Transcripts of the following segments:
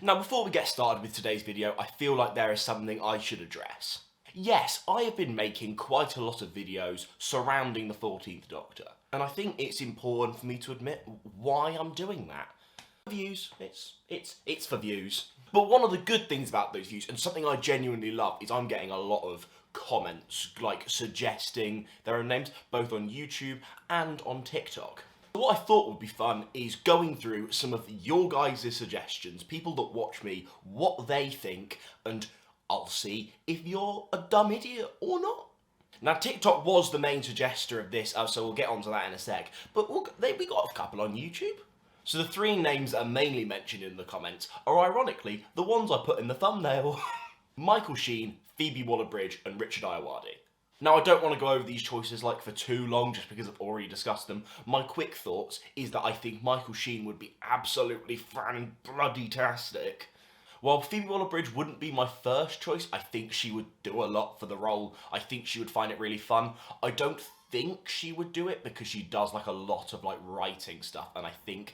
Now, before we get started with today's video, I feel like there is something I should address. Yes, I have been making quite a lot of videos surrounding the 14th Doctor, and I think it's important for me to admit why I'm doing that. Views, it's for views. But one of the good things about those views, and something I genuinely love, is I'm getting a lot of comments, like suggesting their own names, both on YouTube and on TikTok. What I thought would be fun is going through some of your guys' suggestions, people that watch me, what they think, and I'll see if you're a dumb idiot or not. Now, TikTok was the main suggester of this, so we'll get onto that in a sec, but we got a couple on YouTube. So the three names that are mainly mentioned in the comments are ironically the ones I put in the thumbnail. Michael Sheen, Phoebe Waller-Bridge, and Richard Ayoade. Now, I don't want to go over these choices like for too long just because I've already discussed them. My quick thoughts is that I think Michael Sheen would be absolutely fan-bloody-tastic. While Phoebe Waller-Bridge wouldn't be my first choice, I think she would do a lot for the role. I think she would find it really fun. I don't think she would do it because she does like a lot of like writing stuff, and I think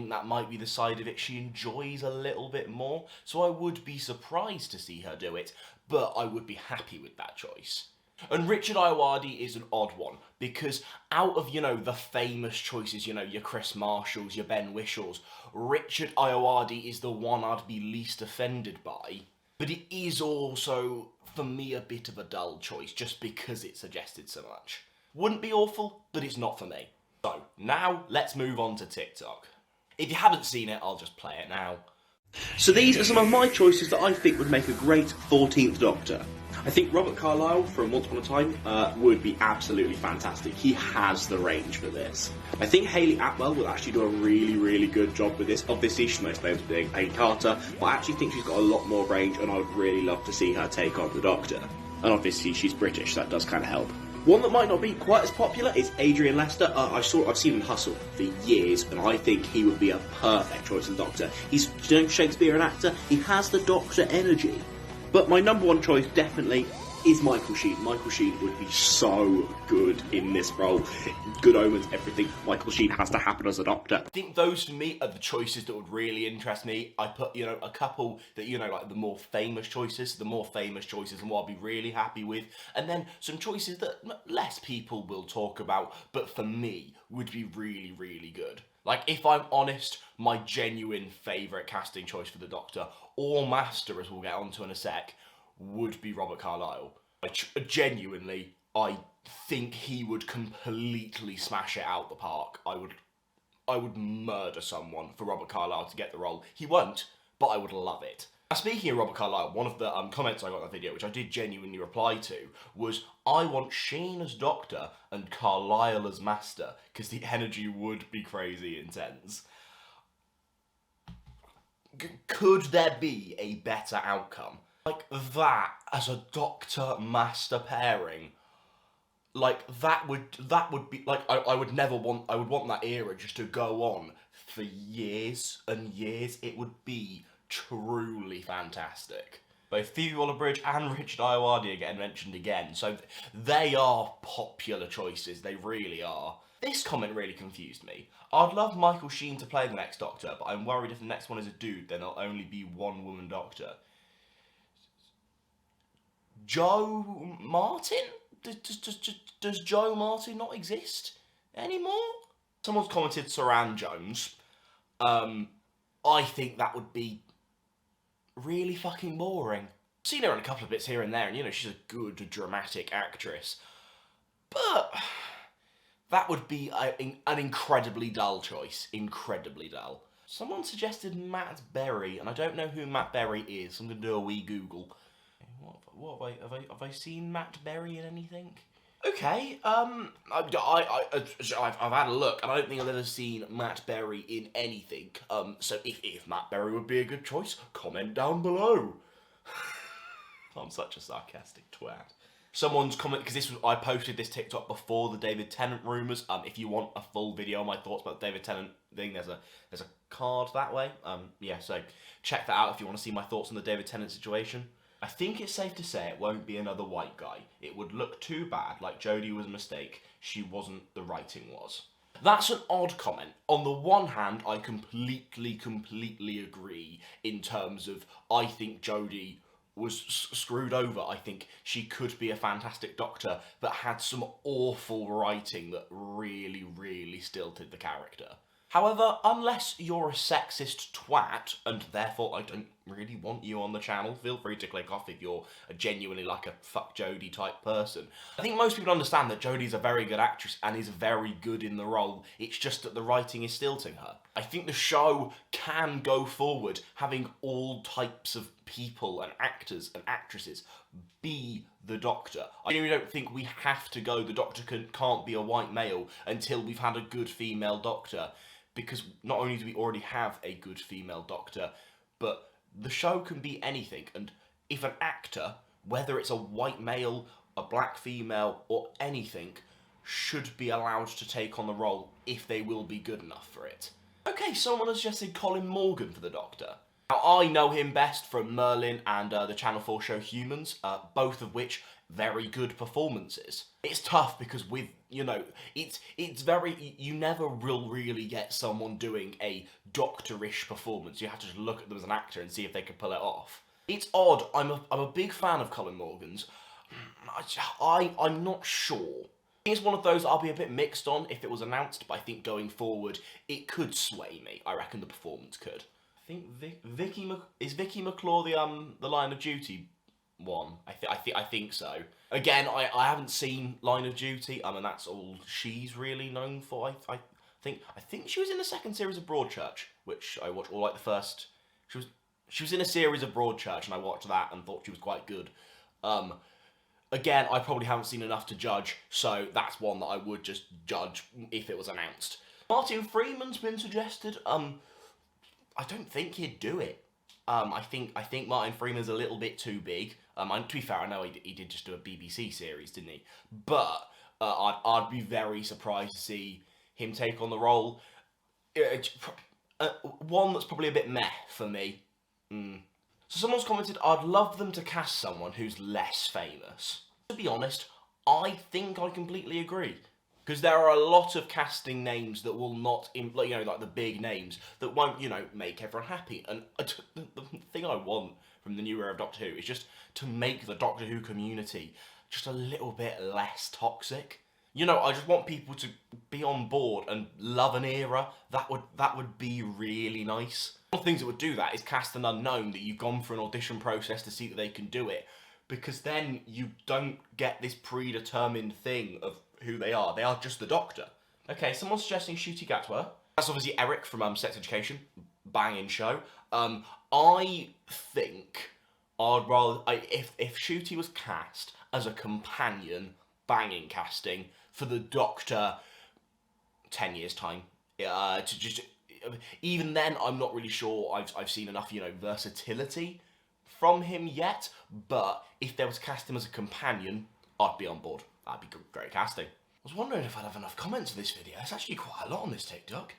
that might be the side of it she enjoys a little bit more. So I would be surprised to see her do it, but I would be happy with that choice. And Richard Ayoade is an odd one, because out of, the famous choices, your Kris Marshals, your Ben Whishaws, Richard Ayoade is the one I'd be least offended by. But it is also, for me, a bit of a dull choice, just because it's suggested so much. Wouldn't be awful, but it's not for me. So, now, let's move on to TikTok. If you haven't seen it, I'll just play it now. So these are some of my choices that I think would make a great 14th Doctor. I think Robert Carlyle from Once Upon a Time would be absolutely fantastic. He has the range for this. I think Hayley Atwell will actually do a really, really good job with this. Obviously, she's most famous for being Payne Carter, but I actually think she's got a lot more range, and I would really love to see her take on the Doctor. And obviously, she's British, so that does kind of help. One that might not be quite as popular is Adrian Lester. I've seen him hustle for years, and I think he would be a perfect choice in Doctor. He's Shakespearean actor, he has the Doctor energy. But my number one choice definitely is Michael Sheen. Michael Sheen would be so good in this role. Good Omens, everything. Michael Sheen has to happen as a Doctor. I think those for me are the choices that would really interest me. I put, a couple that, like the more famous choices and what I'll be really happy with. And then some choices that less people will talk about, but for me would be really, really good. Like, if I'm honest, my genuine favourite casting choice for the Doctor, or Master, as we'll get onto in a sec, would be Robert Carlyle. Genuinely, I think he would completely smash it out the park. I would murder someone for Robert Carlyle to get the role. He won't, but I would love it. Now, speaking of Robert Carlyle, one of the comments I got in the video, which I did genuinely reply to, was, I want Sheen as Doctor and Carlisle as Master, because the energy would be crazy intense. Could there be a better outcome? Like that as a Doctor-Master pairing, like that would be, like, I would want that era just to go on for years and years. It would be truly fantastic. Both Phoebe Waller-Bridge and Richard Ayoade are getting mentioned again, so they are popular choices, they really are. This comment really confused me. I'd love Michael Sheen to play the next Doctor, but I'm worried if the next one is a dude, then there'll only be one woman Doctor. Joe Martin? Does Joe Martin not exist anymore? Someone's commented Saran Jones. I think that would be really fucking boring. I've seen her in a couple of bits here and there, and she's a good dramatic actress. But that would be an incredibly dull choice. Incredibly dull. Someone suggested Matt Berry, and I don't know who Matt Berry is, so I'm going to do a wee Google. What have I seen Matt Berry in anything? Okay, I've had a look, and I don't think I've ever seen Matt Berry in anything. So if Matt Berry would be a good choice, comment down below. I'm such a sarcastic twat. Someone's comment, because I posted this TikTok before the David Tennant rumours. If you want a full video on my thoughts about the David Tennant thing, there's a card that way. Yeah, so check that out if you want to see my thoughts on the David Tennant situation. I think it's safe to say it won't be another white guy. It would look too bad, like Jodie was a mistake. She wasn't, the writing was. That's an odd comment. On the one hand, I completely agree in terms of I think Jodie was screwed over. I think she could be a fantastic Doctor, but had some awful writing that really stilted the character. However, unless you're a sexist twat, and therefore I don't really want you on the channel, feel free to click off if you're genuinely like a fuck Jodie type person. I think most people understand that Jodie's a very good actress and is very good in the role, it's just that the writing is stilting her. I think the show can go forward having all types of people and actors and actresses be the Doctor. I really don't think we have to go the Doctor can't be a white male until we've had a good female Doctor. Because not only do we already have a good female Doctor, but the show can be anything. And if an actor, whether it's a white male, a black female, or anything, should be allowed to take on the role if they will be good enough for it. Okay, someone has suggested Colin Morgan for the Doctor. Now, I know him best from Merlin and the Channel 4 show Humans, both of which very good performances. It's tough because with, you know, it's very, you never will really get someone doing a doctorish performance. You have to just look at them as an actor and see if they can pull it off. It's odd. I'm a big fan of Colin Morgan's. I'm not sure. It's one of those I'll be a bit mixed on if it was announced, but I think going forward it could sway me. I reckon the performance could. I think Vicky McClure the Line of Duty one. I think so. Again, I haven't seen Line of Duty, and that's all she's really known for. I think she was in the second series of Broadchurch, which I watched, or like the first. She was in a series of Broadchurch, and I watched that and thought she was quite good. Again, I probably haven't seen enough to judge, so that's one that I would just judge if it was announced. Martin Freeman's been suggested. I don't think he'd do it. I think Martin Freeman's a little bit too big. To be fair, I know he did just do a BBC series, didn't he? But I'd be very surprised to see him take on the role. One that's probably a bit meh for me. So someone's commented, I'd love them to cast someone who's less famous. To be honest, I think I completely agree. Because there are a lot of casting names that will not, like the big names, that won't, make everyone happy. And the thing I want from the new era of Doctor Who is just to make the Doctor Who community just a little bit less toxic. I just want people to be on board and love an era. That would be really nice. One of the things that would do that is cast an unknown that you've gone through an audition process to see that they can do it. Because then you don't get this predetermined thing of who they are. They are just the Doctor. Okay, someone's suggesting Ncuti Gatwa. That's obviously Eric from Sex Education. Banging show. I think I'd rather... If Ncuti was cast as a companion, banging casting, for the Doctor 10 years' time, even then, I'm not really sure I've seen enough, versatility from him yet, but if there was cast him as a companion, I'd be on board. That'd be great casting. I was wondering if I'd have enough comments for this video. It's actually quite a lot on this TikTok.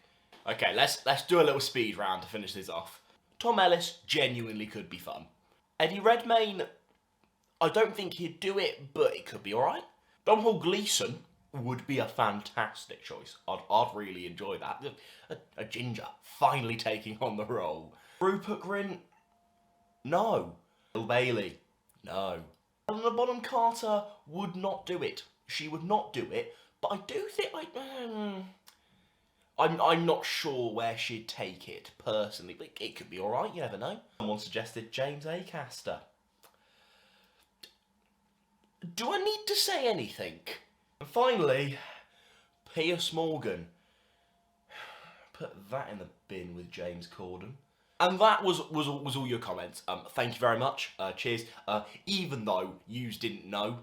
Okay, let's do a little speed round to finish this off. Tom Ellis genuinely could be fun. Eddie Redmayne, I don't think he'd do it, but it could be alright. Domhnall Gleeson would be a fantastic choice. I'd really enjoy that. A ginger finally taking on the role. Rupert Grint, no. Bill Bailey, no. Helena Bonham Carter would not do it. She would not do it, but I do think I'm not sure where she'd take it personally, but it could be alright, you never know. Someone suggested James Acaster. Do I need to say anything? And finally, Piers Morgan. Put that in the bin with James Corden. And that was all your comments. Thank you very much. Cheers. Even though yous didn't know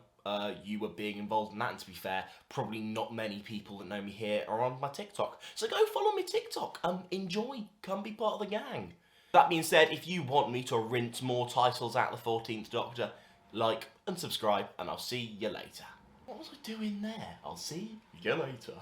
you were being involved in that, and to be fair, probably not many people that know me here are on my TikTok. So go follow me TikTok. Enjoy. Come be part of the gang. That being said, if you want me to rinse more titles out of the 14th Doctor, like and subscribe, and I'll see you later. What was I doing there? I'll see you later.